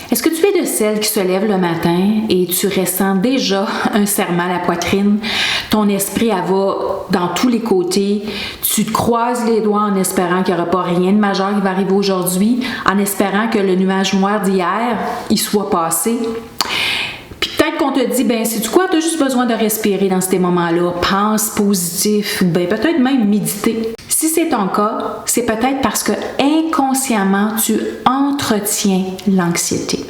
Est-ce que tu es de celles qui se lèvent le matin et tu ressens déjà un serrement à la poitrine? Ton esprit elle va dans tous les côtés. Tu te croises les doigts en espérant qu'il n'y aura pas rien de majeur qui va arriver aujourd'hui, en espérant que le nuage noir d'hier, il soit passé. Puis peut-être qu'on te dit, ben sais-tu quoi, tu as juste besoin de respirer dans ces moments-là. Pense positif, ben peut-être même méditer. Si c'est ton cas, c'est peut-être parce que inconsciemment, tu entretiens l'anxiété.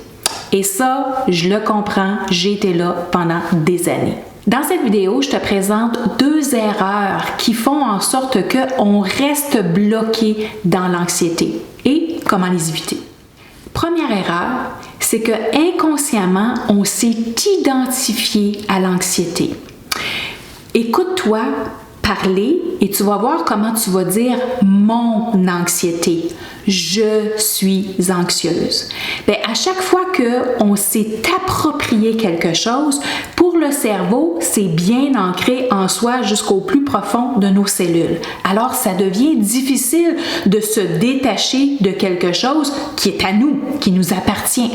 Et ça, je le comprends, j'ai été là pendant des années. Dans cette vidéo, je te présente 2 erreurs qui font en sorte qu'on reste bloqué dans l'anxiété et comment les éviter. Première erreur, c'est que inconsciemment, on s'est identifié à l'anxiété. Écoute-toi parler et tu vas voir comment tu vas dire mon anxiété. Je suis anxieuse. Bien, à chaque fois qu'on s'est approprié quelque chose, pour le cerveau, c'est bien ancré en soi jusqu'au plus profond de nos cellules. Alors, ça devient difficile de se détacher de quelque chose qui est à nous, qui nous appartient.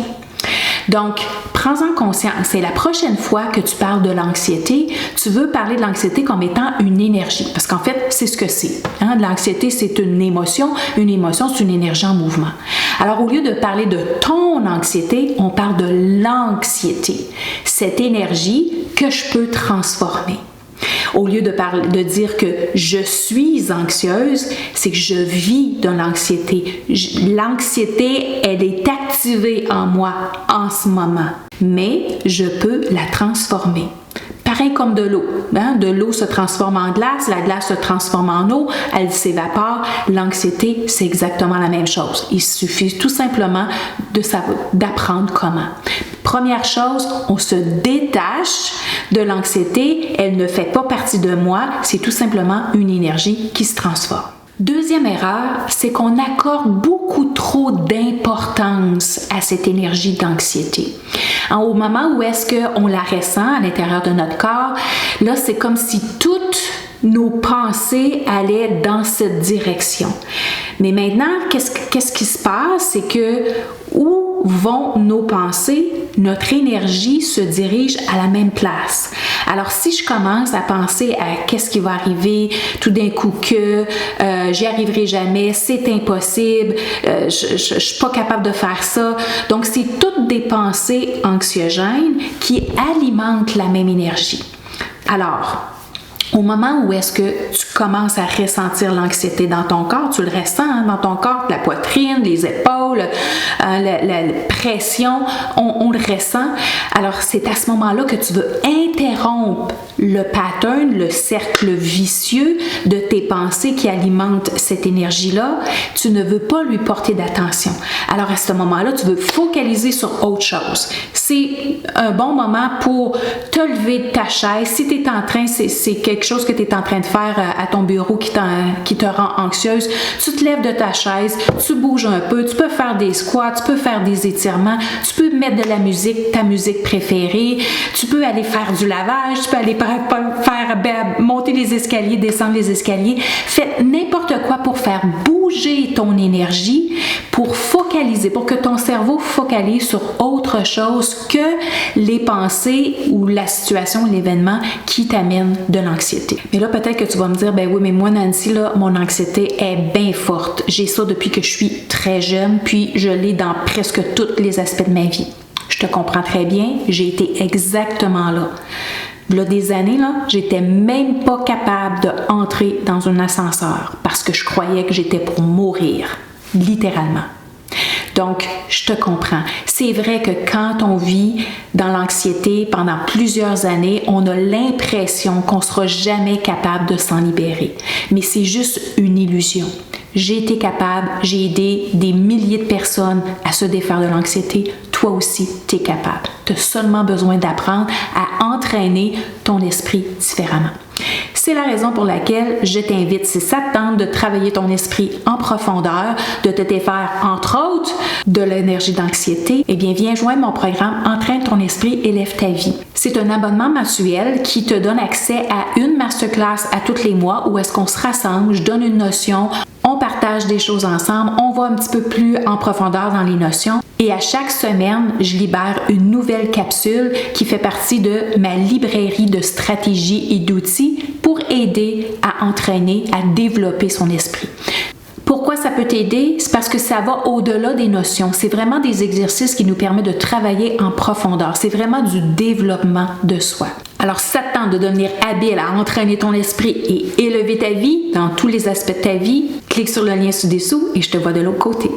Donc, prends-en conscience. Et la prochaine fois que tu parles de l'anxiété, tu veux parler de l'anxiété comme étant une énergie. Parce qu'en fait, c'est ce que c'est. Hein? L'anxiété, c'est une émotion. Une émotion, c'est une énergie en mouvement. Alors, au lieu de parler de ton anxiété, on parle de l'anxiété. Cette énergie que je peux transformer. Au lieu de dire que je suis anxieuse, c'est que je vis de l'anxiété. L'anxiété, elle est activée en moi en ce moment, mais je peux la transformer. Pareil comme de l'eau. Hein? De l'eau se transforme en glace, la glace se transforme en eau, elle s'évapore. L'anxiété, c'est exactement la même chose. Il suffit tout simplement d'apprendre comment. Première chose, on se détache de l'anxiété. Elle ne fait pas partie de moi. C'est tout simplement une énergie qui se transforme. Deuxième erreur, c'est qu'on accorde beaucoup trop d'importance à cette énergie d'anxiété. Au moment où est-ce qu'on la ressent à l'intérieur de notre corps, là, c'est comme si toutes nos pensées allaient dans cette direction. Mais maintenant, qu'est-ce qui se passe? C'est que où vont nos pensées? Notre énergie se dirige à la même place. Alors, si je commence à penser à qu'est-ce qui va arriver tout d'un coup que j'y arriverai jamais, c'est impossible, je suis pas capable de faire ça. Donc, c'est toutes des pensées anxiogènes qui alimentent la même énergie. Alors, au moment où est-ce que tu commences à ressentir l'anxiété dans ton corps, tu le ressens dans ton corps, la poitrine, les épaules, la pression, on le ressent. Alors, c'est à ce moment-là que tu veux interrompre le pattern, le cercle vicieux de tes pensées qui alimentent cette énergie-là. Tu ne veux pas lui porter d'attention. Alors, à ce moment-là, tu veux focaliser sur autre chose. C'est un bon moment pour te lever de ta chaise. Si tu es en train, c'est quelque chose que tu es en train de faire à ton bureau qui te rend anxieuse, tu te lèves de ta chaise, tu bouges un peu, tu peux faire des squats, tu peux faire des étirements, tu peux mettre de la musique, ta musique préférée, tu peux aller faire du lavage, tu peux aller monter les escaliers, descendre les escaliers. Fais n'importe quoi pour faire bouger ton énergie, pour focaliser, pour que ton cerveau focalise sur autre chose que les pensées ou la situation, l'événement qui t'amène de l'anxiété. Mais là, peut-être que tu vas me dire, ben oui, mais moi, Nancy, là, mon anxiété est bien forte. J'ai ça depuis que je suis très jeune, puis je l'ai dans presque tous les aspects de ma vie. Je te comprends très bien, j'ai été exactement là. Il y a des années, là, j'étais même pas capable d'entrer dans un ascenseur parce que je croyais que j'étais pour mourir, littéralement. Donc, je te comprends. C'est vrai que quand on vit dans l'anxiété pendant plusieurs années, on a l'impression qu'on ne sera jamais capable de s'en libérer. Mais c'est juste une illusion. J'ai été capable, j'ai aidé des milliers de personnes à se défaire de l'anxiété. Toi aussi, tu es capable. Tu as seulement besoin d'apprendre à entraîner ton esprit différemment. C'est la raison pour laquelle je t'invite, si ça te tente de travailler ton esprit en profondeur, de te défaire, entre autres, de l'énergie d'anxiété, eh bien, viens joindre mon programme Entraîne ton esprit, élève ta vie. C'est un abonnement mensuel qui te donne accès à une masterclass à tous les mois où est-ce qu'on se rassemble, je donne une notion, on partage des choses ensemble, on va un petit peu plus en profondeur dans les notions Et à chaque semaine, je libère une nouvelle capsule qui fait partie de ma librairie de stratégies et d'outils pour aider à entraîner, à développer son esprit. Pourquoi ça peut t'aider? C'est parce que ça va au-delà des notions. C'est vraiment des exercices qui nous permettent de travailler en profondeur. C'est vraiment du développement de soi. Alors, si ça te tente de devenir habile à entraîner ton esprit et élever ta vie dans tous les aspects de ta vie, clique sur le lien ci-dessous et je te vois de l'autre côté.